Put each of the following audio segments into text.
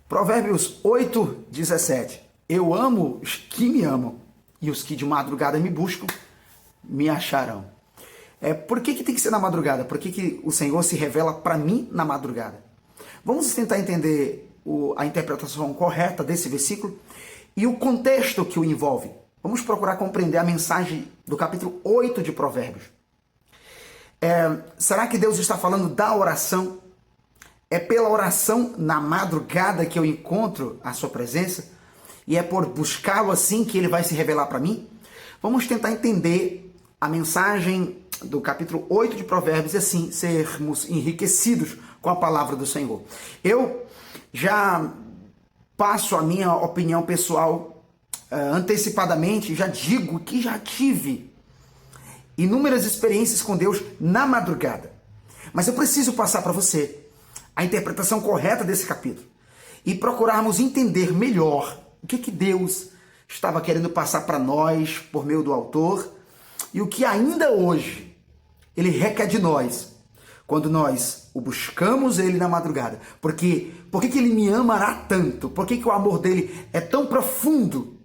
Provérbios 8:17. Eu amo os que me amam, e os que de madrugada me buscam, me acharão. Por que tem que ser na madrugada? Por que o Senhor se revela para mim na madrugada? Vamos tentar entender a interpretação correta desse versículo e o contexto que o envolve. Vamos procurar compreender a mensagem do capítulo 8 de Provérbios. Será que Deus está falando da oração? É pela oração na madrugada que eu encontro a sua presença? E é por buscá-lo assim que ele vai se revelar para mim? Vamos tentar entender a mensagem do capítulo 8 de Provérbios e assim sermos enriquecidos com a palavra do Senhor. Eu já passo a minha opinião pessoal antecipadamente, já digo que já tive inúmeras experiências com Deus na madrugada. Mas eu preciso passar para você a interpretação correta desse capítulo e procurarmos entender melhor o que Deus estava querendo passar para nós por meio do autor e o que ainda hoje ele requer de nós quando nós o buscamos ele na madrugada. Por que ele me amará tanto? Por que o amor dele é tão profundo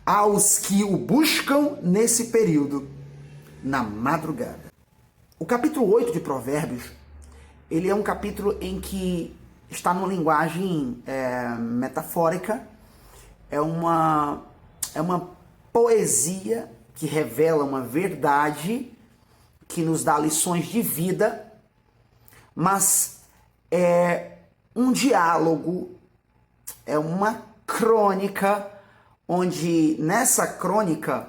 aos que o buscam nesse período na madrugada? O capítulo 8 de Provérbios, ele é um capítulo em que está numa linguagem metafórica, é uma poesia que revela uma verdade, que nos dá lições de vida, mas é um diálogo, é uma crônica, onde nessa crônica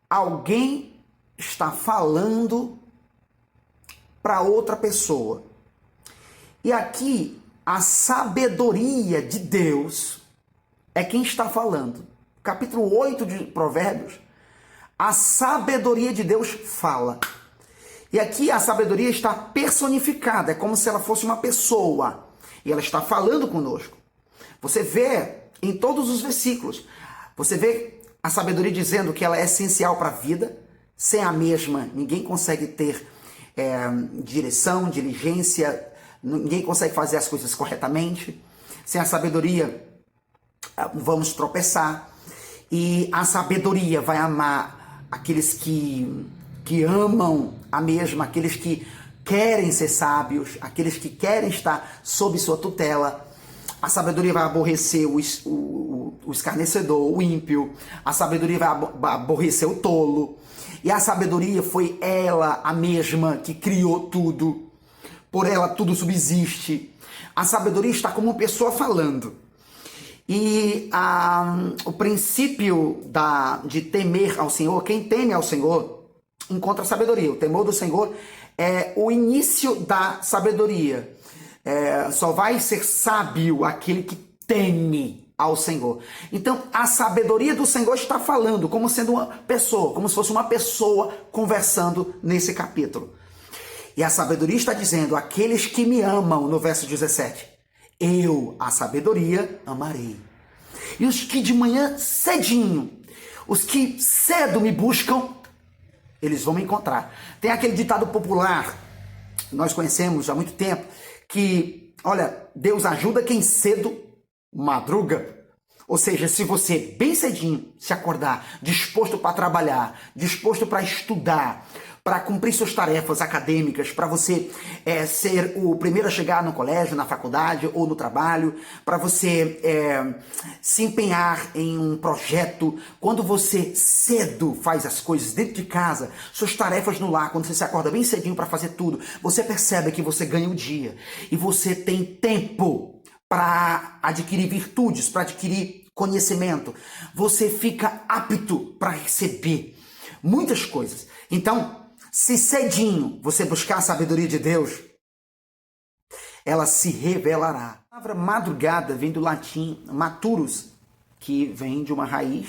alguém está falando para outra pessoa. E aqui a sabedoria de Deus é quem está falando. Capítulo 8 de Provérbios, a sabedoria de Deus fala. E aqui a sabedoria está personificada, é como se ela fosse uma pessoa. E ela está falando conosco. Você vê em todos os versículos, você vê a sabedoria dizendo que ela é essencial para a vida. Sem a mesma, ninguém consegue ter direção, diligência, ninguém consegue fazer as coisas corretamente. Sem a sabedoria, vamos tropeçar. E a sabedoria vai amar aqueles que amam a mesma, aqueles que querem ser sábios, aqueles que querem estar sob sua tutela. A sabedoria vai aborrecer o escarnecedor, o ímpio. A sabedoria vai aborrecer o tolo. E a sabedoria foi ela a mesma que criou tudo. Por ela tudo subsiste. A sabedoria está como uma pessoa falando. E o princípio de temer ao Senhor, quem teme ao Senhor, encontra sabedoria. O temor do Senhor é o início da sabedoria. Só vai ser sábio aquele que teme ao Senhor. Então, a sabedoria do Senhor está falando como sendo uma pessoa, como se fosse uma pessoa conversando nesse capítulo. E a sabedoria está dizendo, aqueles que me amam, no verso 17, eu, a sabedoria, amarei. E os que de manhã cedinho, os que cedo me buscam, eles vão me encontrar. Tem aquele ditado popular, nós conhecemos há muito tempo, que, olha, Deus ajuda quem cedo madruga. Ou seja, se você bem cedinho se acordar, disposto para trabalhar, disposto para estudar, para cumprir suas tarefas acadêmicas, para você ser o primeiro a chegar no colégio, na faculdade ou no trabalho, para você se empenhar em um projeto, quando você cedo faz as coisas dentro de casa, suas tarefas no lar, quando você se acorda bem cedinho para fazer tudo, você percebe que você ganha o dia e você tem tempo para adquirir virtudes, para adquirir conhecimento. Você fica apto para receber muitas coisas. Então, se cedinho você buscar a sabedoria de Deus, ela se revelará. A palavra madrugada vem do latim maturus, que vem de uma raiz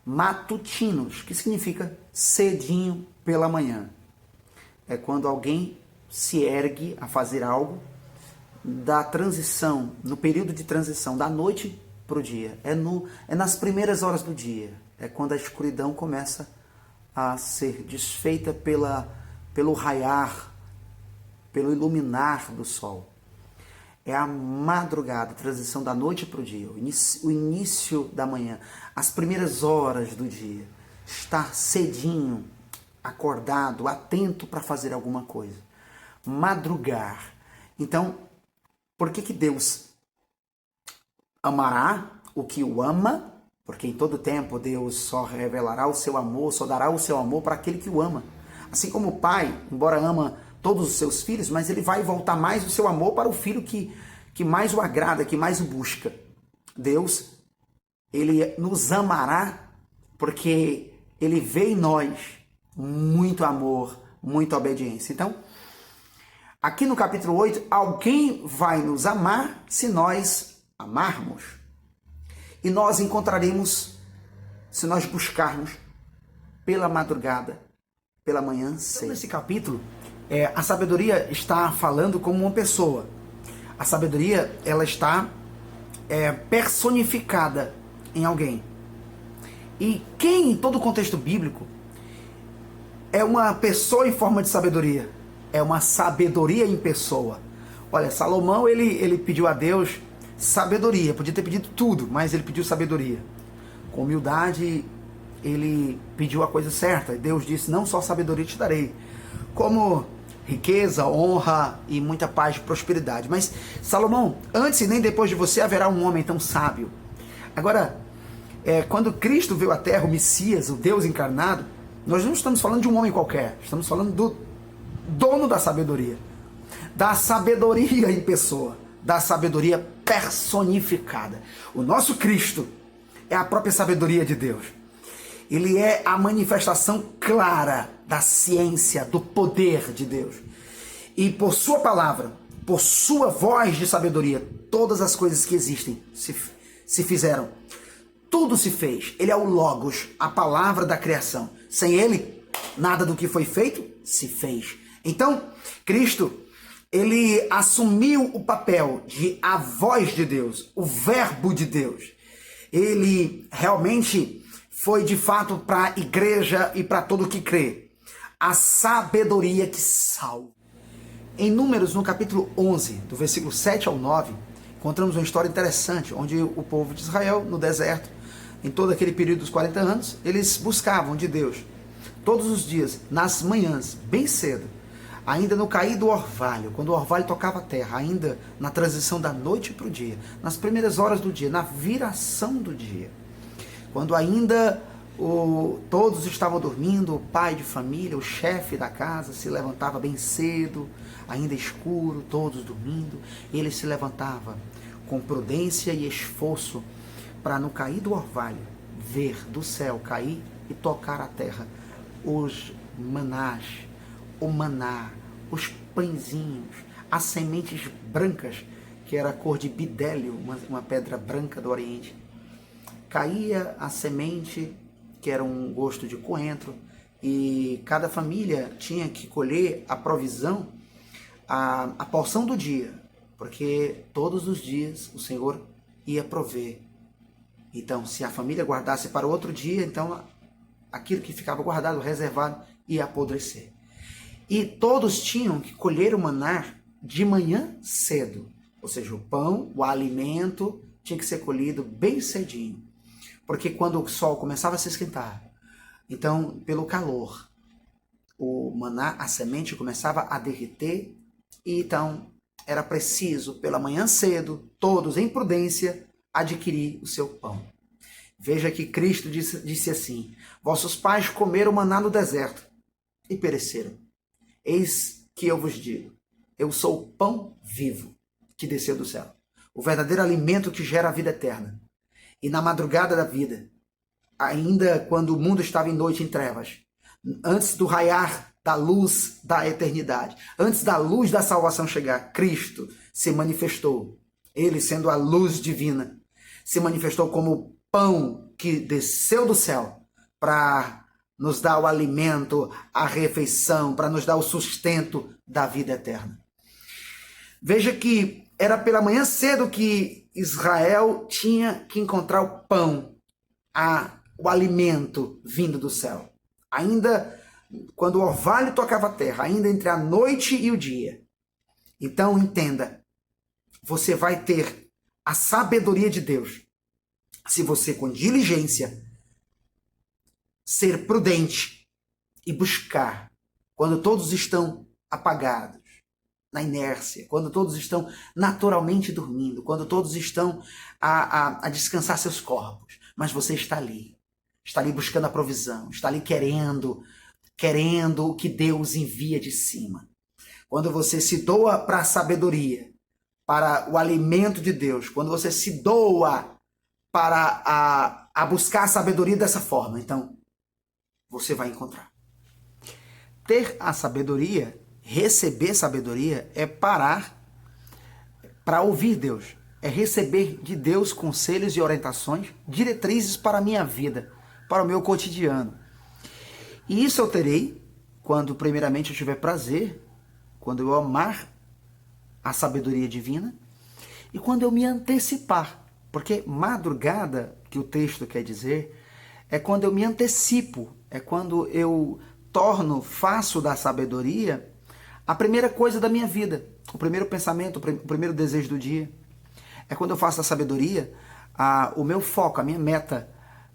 matutinos, que significa cedinho pela manhã. É quando alguém se ergue a fazer algo da transição, no período de transição, da noite para o dia. É nas primeiras horas do dia. É quando a escuridão começa a ser desfeita pelo raiar, pelo iluminar do sol. É a madrugada, a transição da noite para o dia, o início da manhã, as primeiras horas do dia. Estar cedinho, acordado, atento para fazer alguma coisa. Madrugar. Então, por que Deus amará o que o ama? Porque em todo tempo Deus só revelará o seu amor, só dará o seu amor para aquele que o ama. Assim como o pai, embora ama todos os seus filhos, mas ele vai voltar mais o seu amor para o filho que mais o agrada, que mais o busca. Deus, ele nos amará porque ele vê em nós muito amor, muita obediência. Então, aqui no capítulo 8, alguém vai nos amar se nós amarmos. E nós encontraremos se nós buscarmos pela madrugada, pela manhã cedo. Então, nesse capítulo, a sabedoria está falando como uma pessoa. A sabedoria, ela está personificada em alguém. E quem, em todo o contexto bíblico, é uma pessoa em forma de sabedoria? É uma sabedoria em pessoa. Olha, Salomão, ele pediu a Deus sabedoria. Podia ter pedido tudo, mas ele pediu sabedoria. Com humildade, ele pediu a coisa certa. Deus disse, não só sabedoria te darei, como riqueza, honra e muita paz e prosperidade. Mas, Salomão, antes e nem depois de você haverá um homem tão sábio. Agora, quando Cristo veio à terra, o Messias, o Deus encarnado, nós não estamos falando de um homem qualquer, estamos falando do dono da sabedoria em pessoa, da sabedoria personificada. O nosso Cristo é a própria sabedoria de Deus. Ele é a manifestação clara da ciência, do poder de Deus. E por sua palavra, por sua voz de sabedoria, todas as coisas que existem se fizeram. Tudo se fez. Ele é o Logos, a palavra da criação. Sem ele, nada do que foi feito se fez. Então, Cristo, ele assumiu o papel de a voz de Deus, o verbo de Deus. Ele realmente foi de fato para a igreja e para todo o que crê. A sabedoria que salva. Em Números, no capítulo 11, do versículo 7 ao 9, encontramos uma história interessante, onde o povo de Israel, no deserto, em todo aquele período dos 40 anos, eles buscavam de Deus, todos os dias, nas manhãs, bem cedo, ainda no cair do orvalho, quando o orvalho tocava a terra, ainda na transição da noite para o dia, nas primeiras horas do dia, na viração do dia, quando ainda todos estavam dormindo, o pai de família, o chefe da casa se levantava bem cedo, ainda escuro, todos dormindo, ele se levantava com prudência e esforço para no cair do orvalho, ver do céu cair e tocar a terra os manás, o maná, os pãezinhos, as sementes brancas, que era a cor de bidélio, uma pedra branca do Oriente. Caía a semente, que era um gosto de coentro, e cada família tinha que colher a provisão, a porção do dia, porque todos os dias o Senhor ia prover. Então, se a família guardasse para o outro dia, então aquilo que ficava guardado, reservado, ia apodrecer. E todos tinham que colher o maná de manhã cedo, ou seja, o pão, o alimento, tinha que ser colhido bem cedinho. Porque quando o sol começava a se esquentar, então, pelo calor, o maná, a semente, começava a derreter, e então era preciso, pela manhã cedo, todos em prudência, adquirir o seu pão. Veja que Cristo disse assim, vossos pais comeram maná no deserto e pereceram. Eis que eu vos digo, eu sou o pão vivo que desceu do céu, o verdadeiro alimento que gera a vida eterna. E na madrugada da vida, ainda quando o mundo estava em noite em trevas, antes do raiar da luz da eternidade, antes da luz da salvação chegar, Cristo se manifestou. Ele, sendo a luz divina, se manifestou como pão que desceu do céu para nos dar o alimento, a refeição, para nos dar o sustento da vida eterna. Veja que era pela manhã cedo que Israel tinha que encontrar o pão, o alimento vindo do céu. Ainda quando o orvalho tocava a terra, ainda entre a noite e o dia. Então entenda, você vai ter a sabedoria de Deus se você, com diligência, ser prudente e buscar quando todos estão apagados, na inércia, quando todos estão naturalmente dormindo, quando todos estão a descansar seus corpos, mas você está ali buscando a provisão, está ali querendo o que Deus envia de cima. Quando você se doa para a sabedoria, para o alimento de Deus, quando você se doa para a buscar a sabedoria dessa forma, então você vai encontrar. Ter a sabedoria, receber sabedoria, é parar para ouvir Deus. É receber de Deus conselhos e orientações, diretrizes para a minha vida, para o meu cotidiano. E isso eu terei quando primeiramente eu tiver prazer, quando eu amar a sabedoria divina e quando eu me antecipar. Porque madrugada, que o texto quer dizer, é quando eu me antecipo, é quando eu faço da sabedoria a primeira coisa da minha vida, o primeiro pensamento, o primeiro desejo do dia. É quando eu faço da sabedoria o meu foco, a minha meta.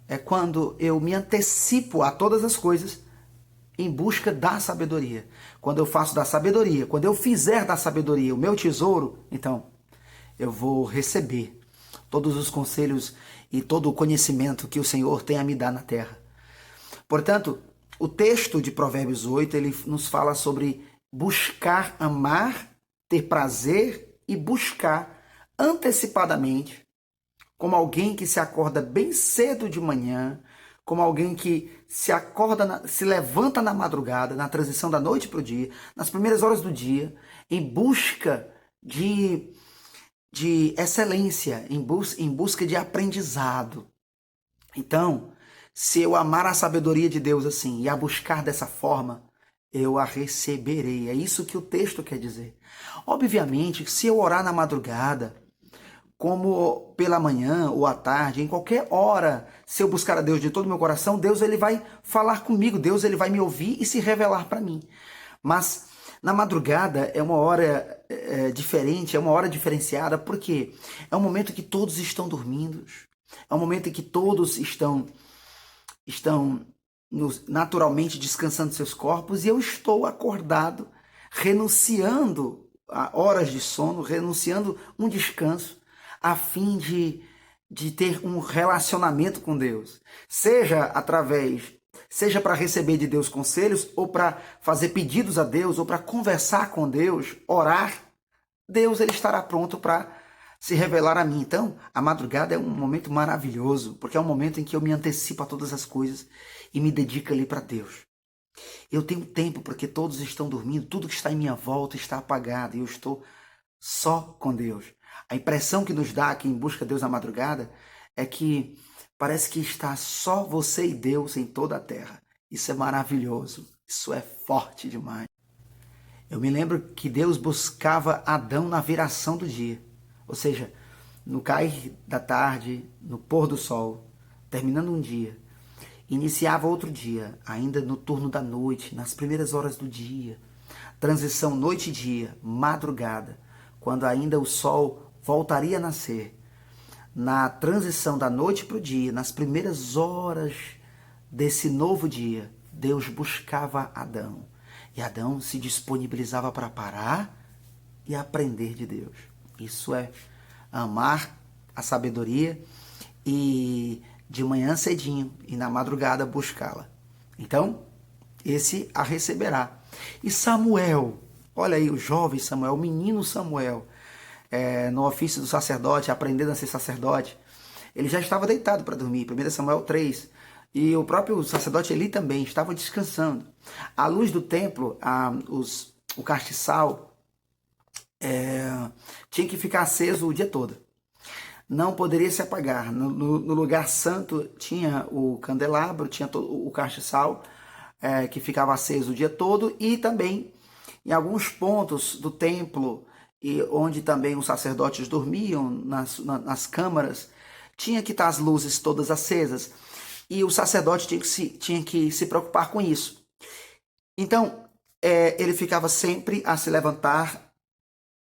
É quando eu me antecipo a todas as coisas em busca da sabedoria. Quando eu faço da sabedoria, quando eu fizer da sabedoria o meu tesouro, então eu vou receber todos os conselhos e todo o conhecimento que o Senhor tem a me dar na terra. Portanto, o texto de Provérbios 8, ele nos fala sobre buscar amar, ter prazer e buscar antecipadamente, como alguém que se acorda bem cedo de manhã, como alguém que se levanta na madrugada, na transição da noite para o dia, nas primeiras horas do dia, em busca de excelência, em busca de aprendizado. Então, se eu amar a sabedoria de Deus assim e a buscar dessa forma, eu a receberei. É isso que o texto quer dizer. Obviamente, se eu orar na madrugada, como pela manhã ou à tarde, em qualquer hora, se eu buscar a Deus de todo o meu coração, Deus ele vai falar comigo, Deus ele vai me ouvir e se revelar para mim. Mas na madrugada é uma hora diferente, é uma hora diferenciada, porque é um momento que todos estão dormindo, é um momento em que todos estão naturalmente descansando seus corpos e eu estou acordado, renunciando a horas de sono, renunciando um descanso, a fim de ter um relacionamento com Deus, seja para receber de Deus conselhos, ou para fazer pedidos a Deus, ou para conversar com Deus, orar. Deus ele estará pronto para se revelar a mim. Então, a madrugada é um momento maravilhoso, porque é um momento em que eu me antecipo a todas as coisas e me dedico ali para Deus. Eu tenho tempo porque todos estão dormindo, tudo que está em minha volta está apagado e eu estou só com Deus. A impressão que nos dá quem busca Deus na madrugada é que parece que está só você e Deus em toda a terra. Isso é maravilhoso, isso é forte demais. Eu me lembro que Deus buscava Adão na viração do dia, ou seja, no cair da tarde, no pôr do sol, terminando um dia, iniciava outro dia, ainda no turno da noite, nas primeiras horas do dia, transição noite e dia, madrugada, quando ainda o sol voltaria a nascer, na transição da noite para o dia, nas primeiras horas desse novo dia, Deus buscava Adão. E Adão se disponibilizava para parar e aprender de Deus. Isso é amar a sabedoria e de manhã cedinho e na madrugada buscá-la. Então, esse a receberá. E Samuel, olha aí o jovem Samuel, o menino Samuel, no ofício do sacerdote, aprendendo a ser sacerdote, ele já estava deitado para dormir, 1 Samuel 3, e o próprio sacerdote Eli também estava descansando. A luz do templo, o castiçal, tinha que ficar aceso o dia todo. Não poderia se apagar. No lugar santo tinha o candelabro, tinha o castiçal, que ficava aceso o dia todo, e também em alguns pontos do templo, e onde também os sacerdotes dormiam, nas câmaras, tinha que estar as luzes todas acesas. E o sacerdote tinha que se preocupar com isso. Então, ele ficava sempre a se levantar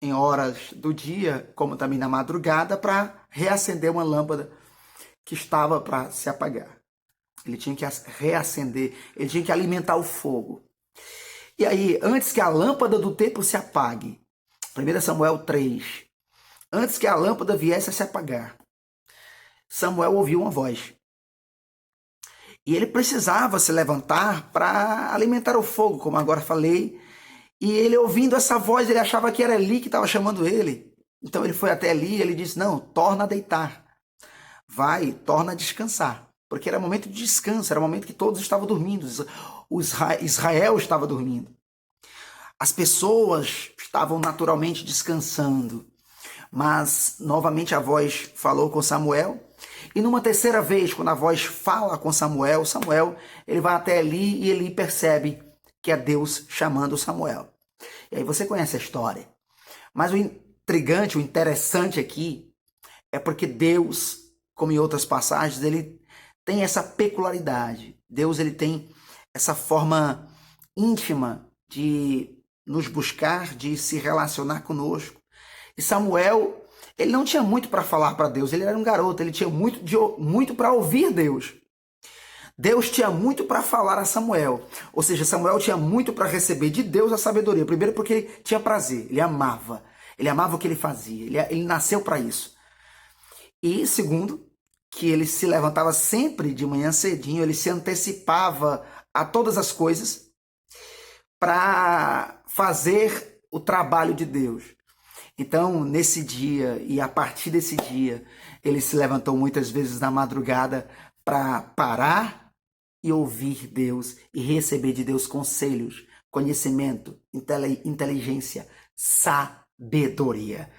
em horas do dia, como também na madrugada, para reacender uma lâmpada que estava para se apagar. Ele tinha que reacender, ele tinha que alimentar o fogo. E aí, antes que a lâmpada do templo se apague, 1 Samuel 3, antes que a lâmpada viesse a se apagar, Samuel ouviu uma voz. E ele precisava se levantar para alimentar o fogo, como agora falei. E ele, ouvindo essa voz, ele achava que era Eli que estava chamando ele. Então ele foi até Eli e ele disse, não, torna a deitar. Vai, torna a descansar. Porque era momento de descanso, era momento que todos estavam dormindo. Israel estava dormindo. As pessoas estavam naturalmente descansando. Mas, novamente, a voz falou com Samuel. E numa terceira vez, quando a voz fala com Samuel, ele vai até Eli e Eli percebe que é Deus chamando Samuel. E aí você conhece a história. Mas o intrigante, o interessante aqui é porque Deus, como em outras passagens, ele tem essa peculiaridade. Deus ele tem essa forma íntima de nos buscar, de se relacionar conosco. E Samuel, ele não tinha muito para falar para Deus, ele era um garoto, ele tinha muito para ouvir Deus. Deus tinha muito para falar a Samuel, ou seja, Samuel tinha muito para receber de Deus a sabedoria. Primeiro porque ele tinha prazer, ele amava o que ele fazia, ele nasceu para isso. E segundo, que ele se levantava sempre de manhã cedinho, ele se antecipava a todas as coisas para fazer o trabalho de Deus. Então, nesse dia e a partir desse dia, ele se levantou muitas vezes na madrugada para parar e ouvir Deus e receber de Deus conselhos, conhecimento, inteligência, sabedoria,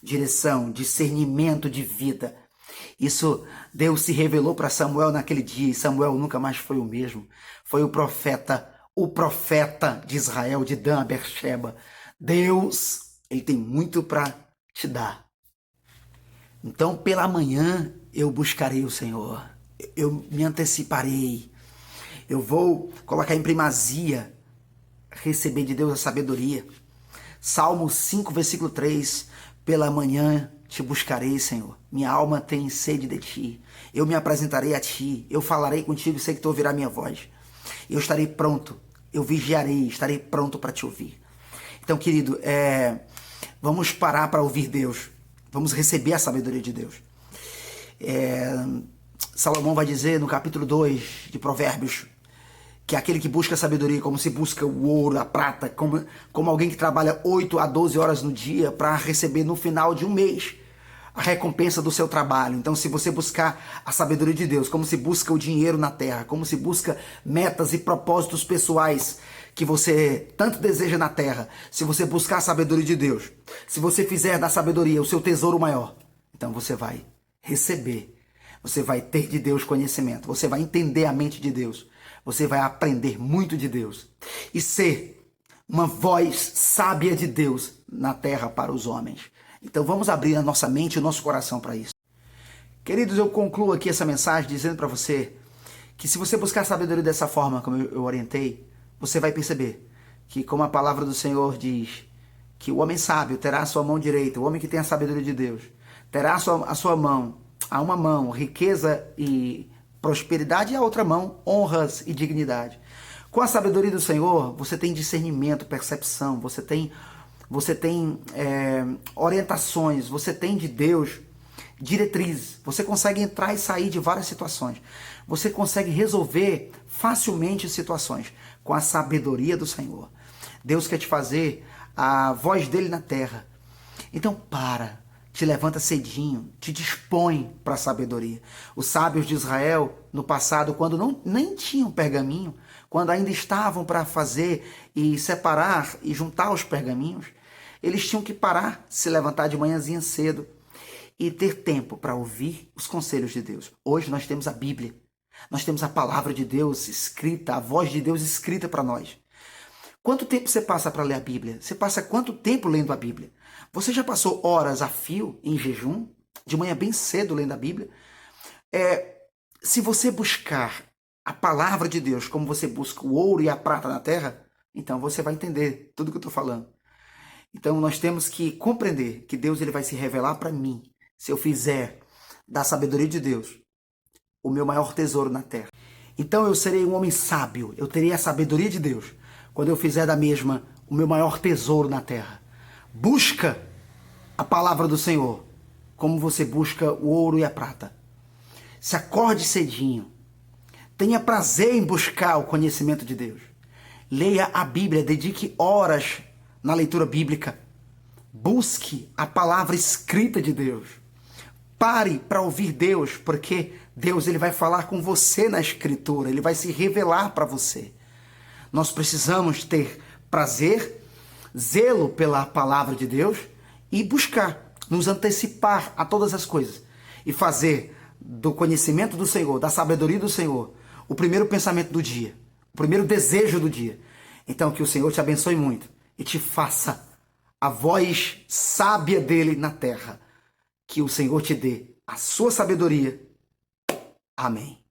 direção, discernimento de vida. Isso Deus se revelou para Samuel naquele dia e Samuel nunca mais foi o mesmo. Foi o profeta de Israel, de Dan a Beersheba. Deus, ele tem muito para te dar. Então, pela manhã, eu buscarei o Senhor. Eu me anteciparei. Eu vou colocar em primazia, receber de Deus a sabedoria. Salmo 5, versículo 3. Pela manhã te buscarei, Senhor. Minha alma tem sede de ti. Eu me apresentarei a ti. Eu falarei contigo e sei que tu ouvirás minha voz. Eu estarei pronto. Eu vigiarei. Estarei pronto para te ouvir. Então, querido, vamos parar para ouvir Deus. Vamos receber a sabedoria de Deus. Salomão vai dizer no capítulo 2 de Provérbios que aquele que busca a sabedoria como se busca o ouro, a prata, como alguém que trabalha 8 a 12 horas no dia para receber no final de um mês a recompensa do seu trabalho. Então, se você buscar a sabedoria de Deus, como se busca o dinheiro na terra, como se busca metas e propósitos pessoais que você tanto deseja na terra, se você buscar a sabedoria de Deus, se você fizer da sabedoria o seu tesouro maior, então você vai receber, você vai ter de Deus conhecimento, você vai entender a mente de Deus, você vai aprender muito de Deus e ser uma voz sábia de Deus na terra para os homens. Então vamos abrir a nossa mente e o nosso coração para isso. Queridos, eu concluo aqui essa mensagem dizendo para você que se você buscar sabedoria dessa forma, como eu orientei, você vai perceber que, como a palavra do Senhor diz, que o homem sábio terá a sua mão direita, o homem que tem a sabedoria de Deus, terá a sua mão, a uma mão, riqueza e prosperidade, e a outra mão, honras e dignidade. Com a sabedoria do Senhor, você tem discernimento, percepção, você tem orientações, você tem de Deus diretrizes, você consegue entrar e sair de várias situações, você consegue resolver facilmente situações com a sabedoria do Senhor. Deus quer te fazer a voz dele na terra. Então te levanta cedinho, te dispõe para a sabedoria. Os sábios de Israel, no passado, quando nem tinham pergaminho, quando ainda estavam para fazer e separar e juntar os pergaminhos, eles tinham que parar, se levantar de manhãzinha cedo e ter tempo para ouvir os conselhos de Deus. Hoje nós temos a Bíblia, nós temos a palavra de Deus escrita, a voz de Deus escrita para nós. Quanto tempo você passa para ler a Bíblia? Você passa quanto tempo lendo a Bíblia? Você já passou horas a fio em jejum, de manhã bem cedo lendo a Bíblia? Se você buscar a palavra de Deus como você busca o ouro e a prata na terra, então você vai entender tudo que eu estou falando. Então nós temos que compreender que Deus ele vai se revelar para mim se eu fizer da sabedoria de Deus o meu maior tesouro na terra. Então eu serei um homem sábio, eu terei a sabedoria de Deus quando eu fizer da mesma o meu maior tesouro na terra. Busca a palavra do Senhor como você busca o ouro e a prata. Se acorde cedinho. Tenha prazer em buscar o conhecimento de Deus. Leia a Bíblia, dedique horas na leitura bíblica. Busque a palavra escrita de Deus. Pare para ouvir Deus, porque Deus ele vai falar com você na Escritura, ele vai se revelar para você. Nós precisamos ter prazer, zelo pela palavra de Deus e buscar, nos antecipar a todas as coisas e fazer do conhecimento do Senhor, da sabedoria do Senhor, o primeiro pensamento do dia, o primeiro desejo do dia. Então que o Senhor te abençoe muito e te faça a voz sábia dele na terra. Que o Senhor te dê a sua sabedoria. Amém.